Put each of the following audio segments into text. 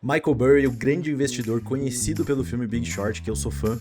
Michael Burry, o grande investidor conhecido pelo filme Big Short, que eu sou fã,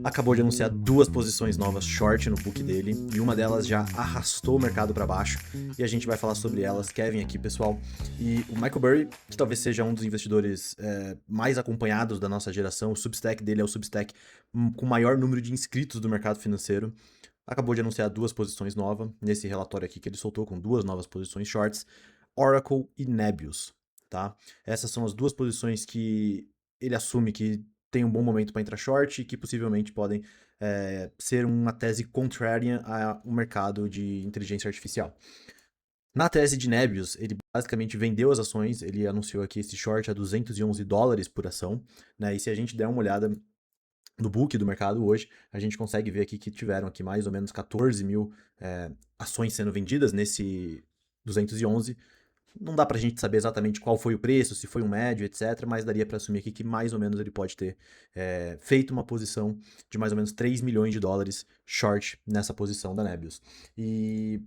acabou de anunciar duas posições novas short no book dele, e uma delas já arrastou o mercado para baixo, e a gente vai falar sobre elas. Kevin aqui, pessoal. E o Michael Burry, que talvez seja um dos investidores mais acompanhados da nossa geração, o Substack dele é o Substack com o maior número de inscritos do mercado financeiro, acabou de anunciar duas posições novas nesse relatório aqui que ele soltou com duas novas posições shorts, Oracle e Nebius, tá? Essas são as duas posições que ele assume que tem um bom momento para entrar short e que possivelmente podem ser uma tese contrarian ao mercado de inteligência artificial. Na tese de Nebius, ele basicamente vendeu as ações, ele anunciou aqui esse short a $211 por ação, né? E se a gente der uma olhada no book do mercado hoje, a gente consegue ver aqui que tiveram aqui mais ou menos 14 mil ações sendo vendidas nesse 211. Não dá pra gente saber exatamente qual foi o preço, se foi um médio, etc, mas daria para assumir aqui que mais ou menos ele pode ter feito uma posição de mais ou menos 3 milhões de dólares short nessa posição da Nebius. E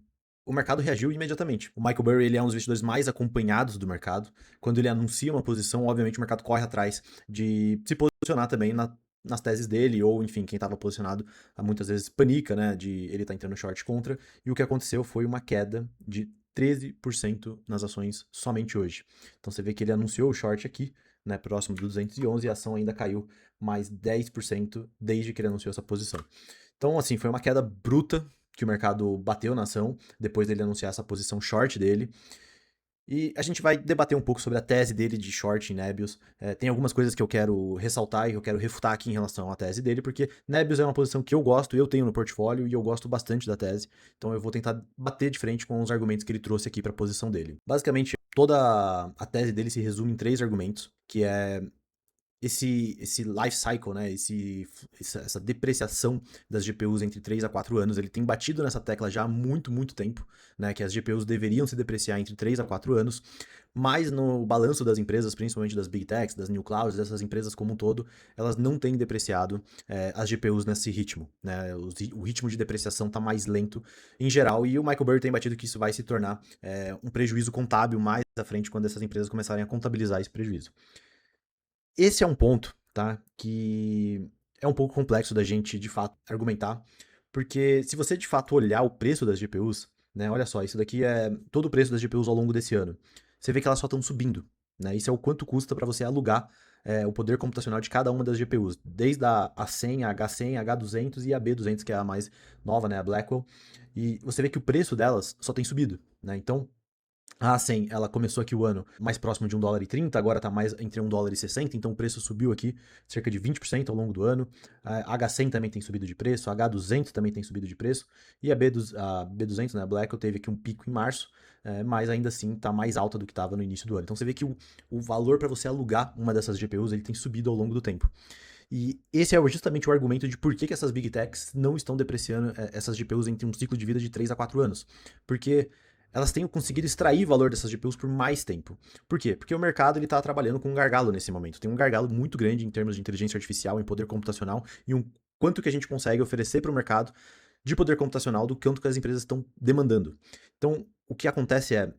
o mercado reagiu imediatamente. O Michael Burry ele é um dos investidores mais acompanhados do mercado. Quando ele anuncia uma posição, obviamente o mercado corre atrás de se posicionar também nas teses dele, ou enfim, quem estava posicionado muitas vezes panica, né, de ele estar entrando short contra, e o que aconteceu foi uma queda de 13% nas ações somente hoje. Então você vê que ele anunciou o short aqui, né, próximo do 211, e a ação ainda caiu mais 10% desde que ele anunciou essa posição. Então, assim, foi uma queda bruta que o mercado bateu na ação depois dele anunciar essa posição short dele. E a gente vai debater um pouco sobre a tese dele de short em Nebius. Tem algumas coisas que eu quero ressaltar e que eu quero refutar aqui em relação à tese dele, porque Nebius é uma posição que eu gosto, eu tenho no portfólio e eu gosto bastante da tese. Então eu vou tentar bater de frente com os argumentos que ele trouxe aqui para a posição dele. Basicamente, toda a tese dele se resume em três argumentos, que é esse life cycle, né, essa depreciação das GPUs entre 3 a 4 anos, ele tem batido nessa tecla já há muito, muito tempo, né, que as GPUs deveriam se depreciar entre 3 a 4 anos, mas no balanço das empresas, principalmente das Big Techs, das New Clouds, dessas empresas como um todo, elas não têm depreciado as GPUs nesse ritmo, né, o ritmo de depreciação está mais lento em geral, e o Michael Burry tem batido que isso vai se tornar um prejuízo contábil mais à frente quando essas empresas começarem a contabilizar esse prejuízo. Esse é um ponto, tá? Que é um pouco complexo da gente, de fato, argumentar, porque se você, de fato, olhar o preço das GPUs, né? Olha só, isso daqui é todo o preço das GPUs ao longo desse ano. Você vê que elas só estão subindo, né? Isso é o quanto custa para você alugar o poder computacional de cada uma das GPUs, desde a A100, a H100, a H200 e a B200, que é a mais nova, né? A Blackwell. E você vê que o preço delas só tem subido, né? Então, a 100, ela começou aqui o ano mais próximo de $1,30, agora está mais entre $1,60, então o preço subiu aqui cerca de 20% ao longo do ano. A H100 também tem subido de preço, a H200 também tem subido de preço, e a B200, né, a Blackwell, teve aqui um pico em março, mas ainda assim está mais alta do que estava no início do ano. Então você vê que o valor para você alugar uma dessas GPUs ele tem subido ao longo do tempo. E esse é justamente o argumento de por que essas Big Techs não estão depreciando essas GPUs entre um ciclo de vida de 3 a 4 anos. Porque elas têm conseguido extrair valor dessas GPUs por mais tempo. Por quê? Porque o mercado está trabalhando com um gargalo nesse momento. Tem um gargalo muito grande em termos de inteligência artificial, em poder computacional, e quanto que a gente consegue oferecer para o mercado de poder computacional do quanto que as empresas estão demandando. Então, o que acontece é,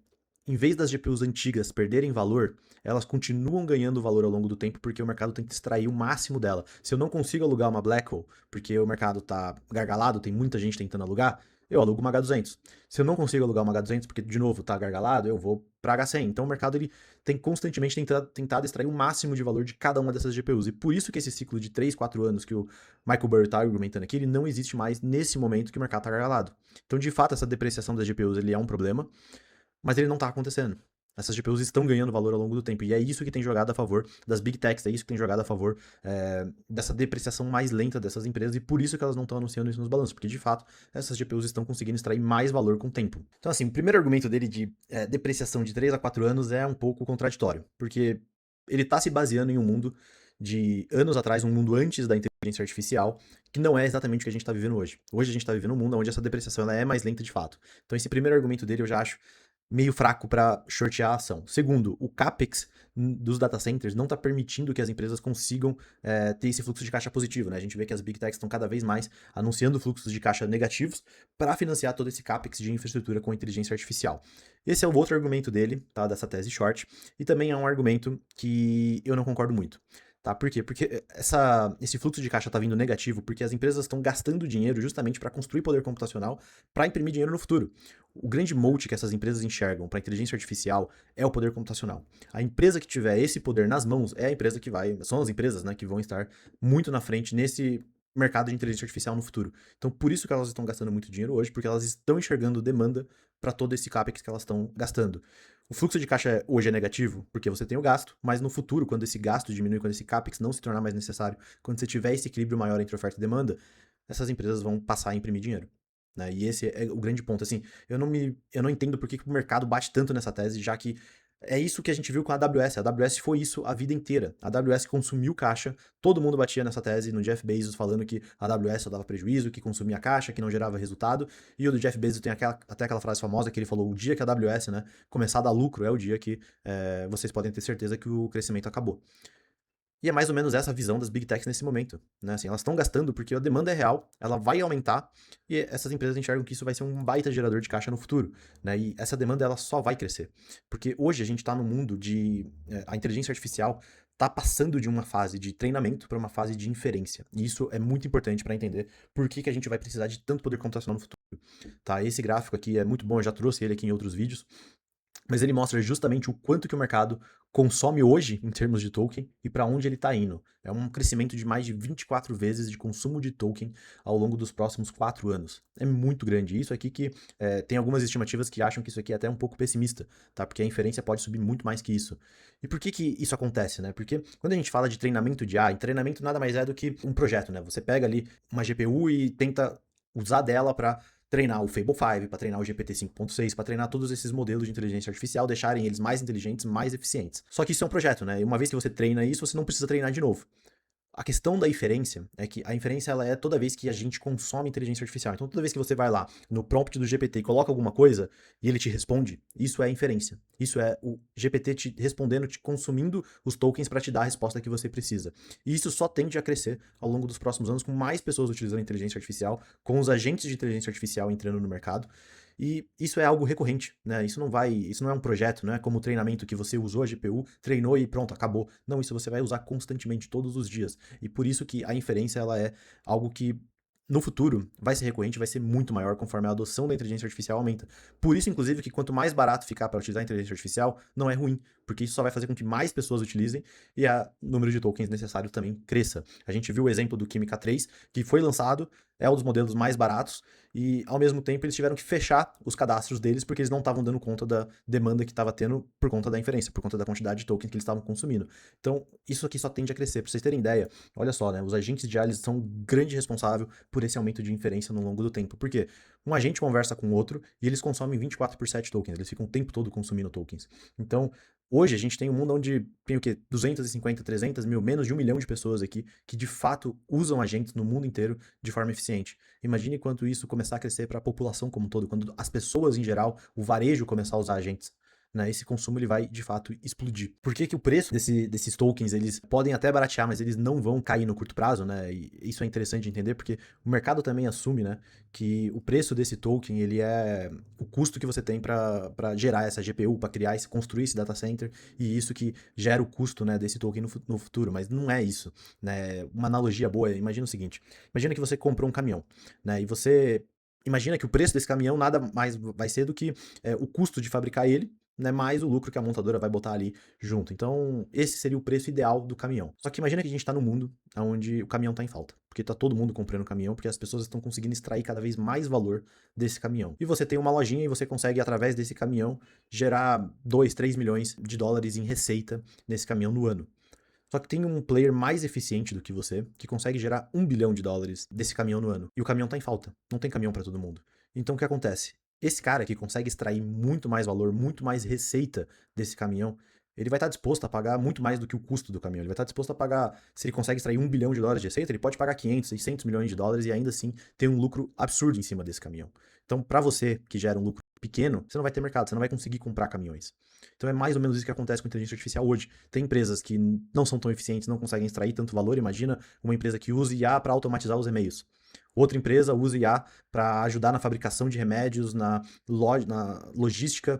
em vez das GPUs antigas perderem valor, elas continuam ganhando valor ao longo do tempo porque o mercado tenta extrair o máximo dela. Se eu não consigo alugar uma Blackwell, porque o mercado está gargalado, tem muita gente tentando alugar, eu alugo uma H200. Se eu não consigo alugar uma H200 porque, de novo, está gargalado, eu vou para H100. Então o mercado ele tem constantemente tentado extrair o máximo de valor de cada uma dessas GPUs. E por isso que esse ciclo de 3, 4 anos que o Michael Burry está argumentando aqui, ele não existe mais nesse momento que o mercado está gargalado. Então, de fato, essa depreciação das GPUs ele é um problema, mas ele não está acontecendo. Essas GPUs estão ganhando valor ao longo do tempo. E é isso que tem jogado a favor das Big Techs, é isso que tem jogado a favor dessa depreciação mais lenta dessas empresas, e por isso que elas não estão anunciando isso nos balanços, porque de fato essas GPUs estão conseguindo extrair mais valor com o tempo. Então, assim, o primeiro argumento dele de depreciação de 3 a 4 anos é um pouco contraditório, porque ele está se baseando em um mundo de anos atrás, um mundo antes da inteligência artificial, que não é exatamente o que a gente está vivendo hoje. Hoje a gente está vivendo um mundo onde essa depreciação ela é mais lenta de fato. Então, esse primeiro argumento dele eu já acho meio fraco para shortear a ação. Segundo, o CAPEX dos data centers não está permitindo que as empresas consigam ter esse fluxo de caixa positivo, né? A gente vê que as Big Techs estão cada vez mais anunciando fluxos de caixa negativos para financiar todo esse CAPEX de infraestrutura com inteligência artificial. Esse é o outro argumento dele, tá? Dessa tese short, e também é um argumento que eu não concordo muito. Tá? Por quê? Porque esse fluxo de caixa está vindo negativo porque as empresas estão gastando dinheiro justamente para construir poder computacional para imprimir dinheiro no futuro. O grande moat que essas empresas enxergam para a inteligência artificial é o poder computacional. A empresa que tiver esse poder nas mãos é a empresa que vai. São as empresas, né, que vão estar muito na frente nesse mercado de inteligência artificial no futuro. Então, por isso que elas estão gastando muito dinheiro hoje, porque elas estão enxergando demanda para todo esse CAPEX que elas estão gastando. O fluxo de caixa hoje é negativo, porque você tem o gasto, mas no futuro, quando esse gasto diminui, quando esse CAPEX não se tornar mais necessário, quando você tiver esse equilíbrio maior entre oferta e demanda, essas empresas vão passar a imprimir dinheiro. Né? E esse é o grande ponto. Assim, eu não entendo por que o mercado bate tanto nessa tese, já que é isso que a gente viu com a AWS. A AWS foi isso a vida inteira. A AWS consumiu caixa, todo mundo batia nessa tese no Jeff Bezos falando que a AWS só dava prejuízo, que consumia caixa, que não gerava resultado. E o do Jeff Bezos tem até aquela frase famosa que ele falou: o dia que a AWS, né, começar a dar lucro é o dia que vocês podem ter certeza que o crescimento acabou. E é mais ou menos essa a visão das Big Techs nesse momento. Né? Assim, elas estão gastando porque a demanda é real, ela vai aumentar, e essas empresas enxergam que isso vai ser um baita gerador de caixa no futuro. Né? E essa demanda ela só vai crescer. Porque hoje a gente está no mundo de. A inteligência artificial está passando de uma fase de treinamento para uma fase de inferência. E isso é muito importante para entender por que a gente vai precisar de tanto poder computacional no futuro. Tá? Esse gráfico aqui é muito bom, eu já trouxe ele aqui em outros vídeos. Mas ele mostra justamente o quanto que o mercado consome hoje em termos de token e para onde ele está indo. É um crescimento de mais de 24 vezes de consumo de token ao longo dos próximos 4 anos. É muito grande. Isso aqui que tem algumas estimativas que acham que isso aqui é até um pouco pessimista, tá? Porque a inferência pode subir muito mais que isso. E por que isso acontece, né? Porque quando a gente fala de treinamento de AI, treinamento nada mais é do que um projeto, né? Você pega ali uma GPU e tenta usar dela para treinar o Fable 5, para treinar o GPT 5.6, para treinar todos esses modelos de inteligência artificial, deixarem eles mais inteligentes, mais eficientes. Só que isso é um projeto, né? E uma vez que você treina isso, você não precisa treinar de novo. A questão da inferência é que a inferência ela é toda vez que a gente consome inteligência artificial. Então, toda vez que você vai lá no prompt do GPT e coloca alguma coisa e ele te responde, isso é inferência. Isso é o GPT te respondendo, te consumindo os tokens para te dar a resposta que você precisa. E isso só tende a crescer ao longo dos próximos anos, com mais pessoas utilizando inteligência artificial, com os agentes de inteligência artificial entrando no mercado. E isso é algo recorrente, né? Isso não é um projeto, não é como o treinamento que você usou a GPU, treinou e pronto, acabou. Não, isso você vai usar constantemente todos os dias. E por isso que a inferência ela é algo que no futuro vai ser recorrente, vai ser muito maior conforme a adoção da inteligência artificial aumenta. Por isso, inclusive, que quanto mais barato ficar para utilizar a inteligência artificial, não é ruim, porque isso só vai fazer com que mais pessoas utilizem e o número de tokens necessário também cresça. A gente viu o exemplo do Química 3, que foi lançado, é um dos modelos mais baratos, e ao mesmo tempo eles tiveram que fechar os cadastros deles porque eles não estavam dando conta da demanda que estava tendo por conta da inferência, por conta da quantidade de tokens que eles estavam consumindo. Então, isso aqui só tende a crescer. Para vocês terem ideia, olha só, né? Os agentes de IA são um grande responsável por esse aumento de inferência no longo do tempo. Por quê? Um agente conversa com o outro e eles consomem 24 por 7 tokens. Eles ficam o tempo todo consumindo tokens. Então, hoje a gente tem um mundo onde tem o quê? 250, 300 mil, menos de 1 milhão de pessoas aqui que de fato usam agentes no mundo inteiro de forma eficiente. Imagine quanto isso começar a crescer para a população como um todo, quando as pessoas em geral, o varejo começar a usar agentes. Né, esse consumo ele vai de fato explodir. Por que o preço desses tokens eles podem até baratear, mas eles não vão cair no curto prazo, né? E isso é interessante de entender porque o mercado também assume, né, que o preço desse token ele é o custo que você tem para gerar essa GPU, para criar construir esse data center e isso que gera o custo, né, desse token no futuro. Mas não é isso, né? Uma analogia boa, imagina o seguinte: imagina que você comprou um caminhão, né? E você imagina que o preço desse caminhão nada mais vai ser do que o custo de fabricar ele, né, mais o lucro que a montadora vai botar ali junto. Então, esse seria o preço ideal do caminhão. Só que imagina que a gente está num mundo onde o caminhão está em falta, porque está todo mundo comprando caminhão, porque as pessoas estão conseguindo extrair cada vez mais valor desse caminhão. E você tem uma lojinha e você consegue, através desse caminhão, gerar 2, 3 milhões de dólares em receita nesse caminhão no ano. Só que tem um player mais eficiente do que você, que consegue gerar 1 bilhão de dólares desse caminhão no ano. E o caminhão tá em falta. Não tem caminhão para todo mundo. Então o que acontece? Esse cara que consegue extrair muito mais valor, muito mais receita desse caminhão, ele vai estar disposto a pagar muito mais do que o custo do caminhão. Ele vai estar disposto a pagar, se ele consegue extrair $1 bilhão de receita, ele pode pagar 500, 600 milhões de dólares e ainda assim ter um lucro absurdo em cima desse caminhão. Então, para você que gera um lucro pequeno, você não vai ter mercado, você não vai conseguir comprar caminhões. Então é mais ou menos isso que acontece com a inteligência artificial hoje. Tem empresas que não são tão eficientes, não conseguem extrair tanto valor. Imagina uma empresa que usa IA para automatizar os e-mails. Outra empresa usa IA para ajudar na fabricação de remédios, na logística,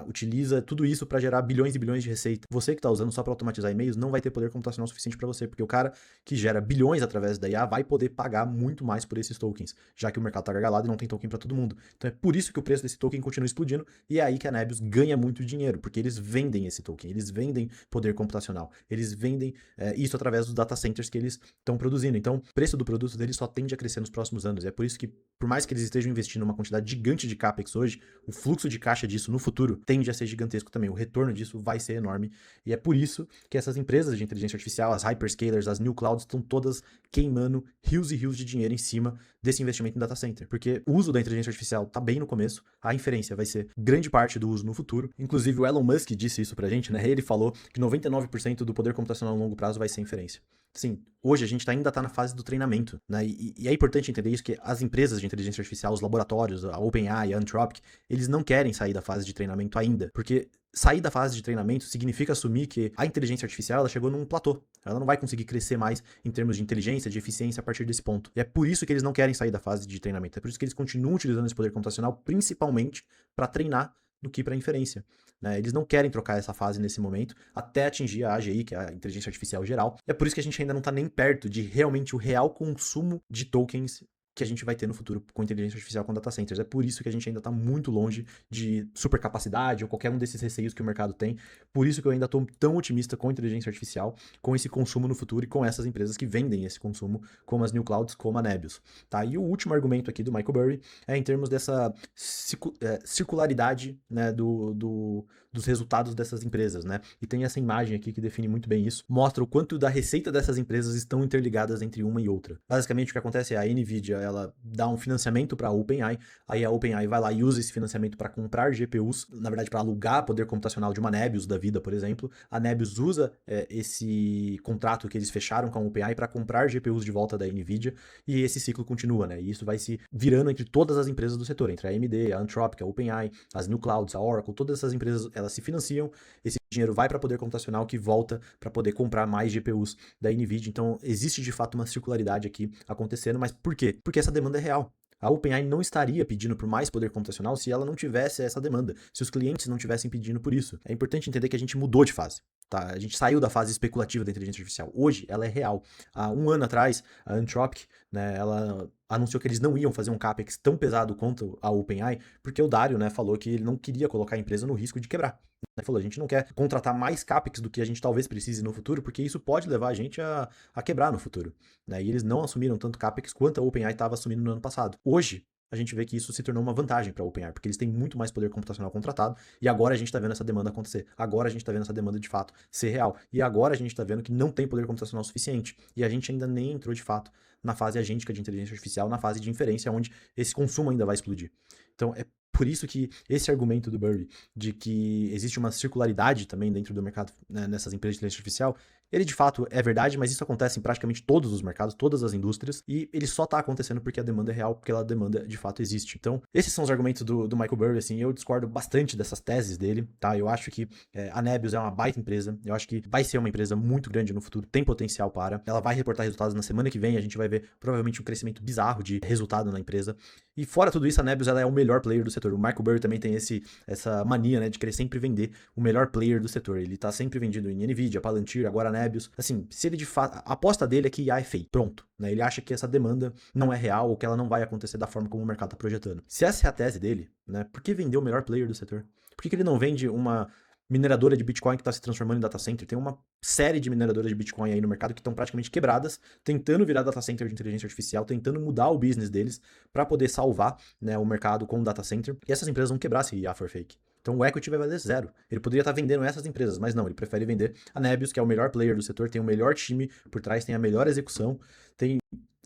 utiliza tudo isso para gerar bilhões e bilhões de receita. Você que está usando só para automatizar e-mails não vai ter poder computacional suficiente para você, porque o cara que gera bilhões através da IA vai poder pagar muito mais por esses tokens, já que o mercado está gargalado e não tem token para todo mundo. Então é por isso que o preço desse token continua explodindo e é aí que a Nebius ganha muito dinheiro, porque eles vendem esse token, eles vendem poder computacional, eles vendem isso através dos data centers que eles estão produzindo. Então o preço do produto deles só tende a crescer nos próximos anos. E é por isso que, por mais que eles estejam investindo uma quantidade gigante de CAPEX hoje, o fluxo de caixa disso no futuro tende a ser gigantesco também. O retorno disso vai ser enorme. E é por isso que essas empresas de inteligência artificial, as hyperscalers, as new clouds, estão todas queimando rios e rios de dinheiro em cima desse investimento em data center. Porque o uso da inteligência artificial está bem no começo, a inferência vai ser grande parte do uso no futuro. Inclusive o Elon Musk disse isso pra gente, né? Ele falou que 99% do poder computacional a longo prazo vai ser inferência. Sim, hoje a gente ainda está na fase do treinamento, né? E é importante entender isso, que as empresas de inteligência artificial, os laboratórios, a OpenAI, a Anthropic, eles não querem sair da fase de treinamento ainda, porque sair da fase de treinamento significa assumir que a inteligência artificial ela chegou num platô. Ela não vai conseguir crescer mais em termos de inteligência, de eficiência a partir desse ponto. E é por isso que eles não querem sair da fase de treinamento. É por isso que eles continuam utilizando esse poder computacional, principalmente para treinar do que para inferência. Né? Eles não querem trocar essa fase nesse momento até atingir a AGI, que é a inteligência artificial geral. É por isso que a gente ainda não está nem perto de realmente o real consumo de tokens que a gente vai ter no futuro com inteligência artificial com data centers. É por isso que a gente ainda está muito longe de supercapacidade ou qualquer um desses receios que o mercado tem. Por isso que eu ainda estou tão otimista com inteligência artificial, com esse consumo no futuro e com essas empresas que vendem esse consumo, como as New Clouds, como a Nebius. Tá? E o último argumento aqui do Michael Burry é em termos dessa circularidade, né, dos resultados dessas empresas, né? E tem essa imagem aqui que define muito bem isso. Mostra o quanto da receita dessas empresas estão interligadas entre uma e outra. Basicamente o que acontece é a Nvidia, ela dá um financiamento para a OpenAI, aí a OpenAI vai lá e usa esse financiamento para comprar GPUs, na verdade para alugar poder computacional de uma Nebius da vida, por exemplo. A Nebius usa esse contrato que eles fecharam com a OpenAI para comprar GPUs de volta da Nvidia e esse ciclo continua, né? E isso vai se virando entre todas as empresas do setor, entre a AMD, a Anthropic, a OpenAI, as New Clouds, a Oracle, todas essas empresas, elas se financiam, esse dinheiro vai para poder computacional que volta para poder comprar mais GPUs da Nvidia. Então existe de fato uma circularidade aqui acontecendo, mas por quê? Porque essa demanda é real. A OpenAI não estaria pedindo por mais poder computacional se ela não tivesse essa demanda, se os clientes não tivessem pedindo por isso. É importante entender que a gente mudou de fase. Tá? A gente saiu da fase especulativa da inteligência artificial. Hoje ela é real. Há um ano atrás, a Anthropic, né, ela anunciou que eles não iam fazer um CAPEX tão pesado quanto a OpenAI, porque o Dario, né, falou que ele não queria colocar a empresa no risco de quebrar. Ele falou, a gente não quer contratar mais CAPEX do que a gente talvez precise no futuro, porque isso pode levar a gente a quebrar no futuro. Né? E eles não assumiram tanto CAPEX quanto a OpenAI estava assumindo no ano passado. Hoje, a gente vê que isso se tornou uma vantagem para a OpenAI, porque eles têm muito mais poder computacional contratado, e agora a gente está vendo essa demanda acontecer. Agora a gente está vendo essa demanda de fato ser real. E agora a gente está vendo que não tem poder computacional suficiente. E a gente ainda nem entrou de fato na fase agêntica de inteligência artificial, na fase de inferência, onde esse consumo ainda vai explodir. Então é por isso que esse argumento do Burry de que existe uma circularidade também dentro do mercado, né, nessas empresas de inteligência artificial, ele de fato é verdade, mas isso acontece em praticamente todos os mercados, todas as indústrias, e ele só tá acontecendo porque a demanda é real, porque a demanda de fato existe. Então, esses são os argumentos do Michael Burry, assim, eu discordo bastante dessas teses dele, tá? Eu acho que a Nebius é uma baita empresa, eu acho que vai ser uma empresa muito grande no futuro, tem potencial para, ela vai reportar resultados na semana que vem, a gente vai ver provavelmente um crescimento bizarro de resultado na empresa, e fora tudo isso, a Nebius ela é o melhor player do setor. O Michael Burry também tem essa mania, né, de querer sempre vender o melhor player do setor. Ele tá sempre vendido em Nvidia, Palantir, agora Nebius. Assim, se ele de fato... A aposta dele é que IA é fake. Pronto. Né? Ele acha que essa demanda não é real ou que ela não vai acontecer da forma como o mercado tá projetando. Se essa é a tese dele, né, por que vender o melhor player do setor? Por que ele não vende uma mineradora de Bitcoin que está se transformando em data center? Tem uma série de mineradoras de Bitcoin aí no mercado que estão praticamente quebradas, tentando virar data center de inteligência artificial, tentando mudar o business deles para poder salvar, né, o mercado com o data center. E essas empresas vão quebrar se IA for fake. Então o equity vai valer zero. Ele poderia estar vendendo essas empresas, mas não, ele prefere vender a Nebius, que é o melhor player do setor, tem o melhor time por trás, tem a melhor execução, tem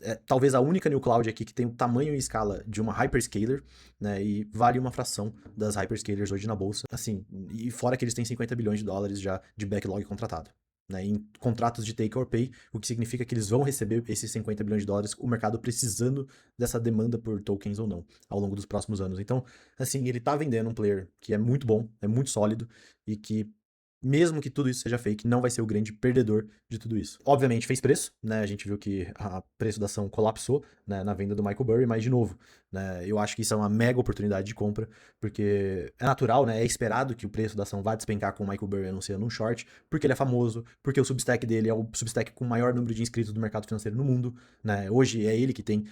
é talvez a única new cloud aqui que tem o tamanho e escala de uma hyperscaler, né, e vale uma fração das hyperscalers hoje na bolsa, assim, e fora que eles têm 50 bilhões de dólares já de backlog contratado. Né, em contratos de take or pay, o que significa que eles vão receber esses 50 bilhões de dólares, o mercado precisando dessa demanda por tokens ou não, ao longo dos próximos anos. Então, assim, ele tá vendendo um player que é muito bom, é muito sólido, e que mesmo que tudo isso seja fake, não vai ser o grande perdedor de tudo isso. Obviamente fez preço, né? A gente viu que o preço da ação colapsou, né, na venda do Michael Burry, mas de novo, né, eu acho que isso é uma mega oportunidade de compra, porque é natural, né? É esperado que o preço da ação vá despencar com o Michael Burry anunciando um short, porque ele é famoso, porque o Substack dele é o Substack com o maior número de inscritos do mercado financeiro no mundo, né? Hoje é ele que tem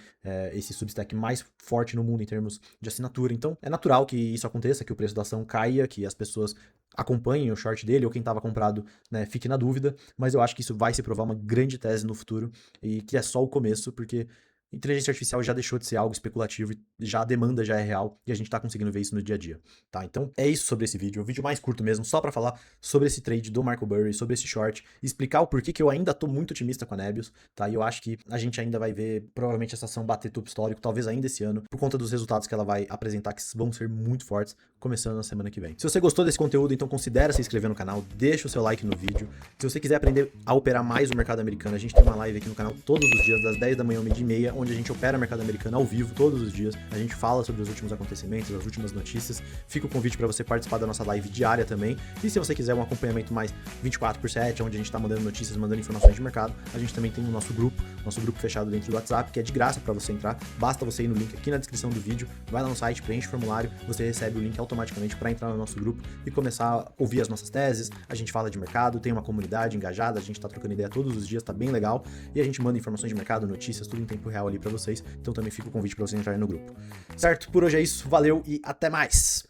esse Substack mais forte no mundo em termos de assinatura. Então é natural que isso aconteça, que o preço da ação caia, que as pessoas acompanhem o short dele, ou quem estava comprado, né, fique na dúvida, mas eu acho que isso vai se provar uma grande tese no futuro, e que é só o começo, porque inteligência artificial já deixou de ser algo especulativo, e já a demanda já é real, e a gente tá conseguindo ver isso no dia a dia, tá? Então é isso sobre esse vídeo, é um vídeo mais curto mesmo, só para falar sobre esse trade do Michael Burry, sobre esse short, explicar o porquê que eu ainda tô muito otimista com a Nebius, tá? E eu acho que a gente ainda vai ver, provavelmente, essa ação bater topo histórico, talvez ainda esse ano, por conta dos resultados que ela vai apresentar, que vão ser muito fortes, começando na semana que vem. Se você gostou desse conteúdo, então considere se inscrever no canal, deixa o seu like no vídeo. Se você quiser aprender a operar mais o mercado americano, a gente tem uma live aqui no canal todos os dias, das 10 da manhã ao meio-dia e meia, onde a gente opera o mercado americano ao vivo todos os dias. A gente fala sobre os últimos acontecimentos, as últimas notícias. Fica o convite para você participar da nossa live diária também. E se você quiser um acompanhamento mais 24/7, onde a gente está mandando notícias, mandando informações de mercado, a gente também tem o nosso grupo fechado dentro do WhatsApp, que é de graça para você entrar. Basta você ir no link aqui na descrição do vídeo, vai lá no site, preenche o formulário, você recebe o link automaticamente para entrar no nosso grupo e começar a ouvir as nossas teses. A gente fala de mercado, tem uma comunidade engajada, a gente tá trocando ideia todos os dias, tá bem legal, e a gente manda informações de mercado, notícias, tudo em tempo real ali para vocês, então também fica o convite para vocês entrarem no grupo. Certo? Por hoje é isso, valeu e até mais!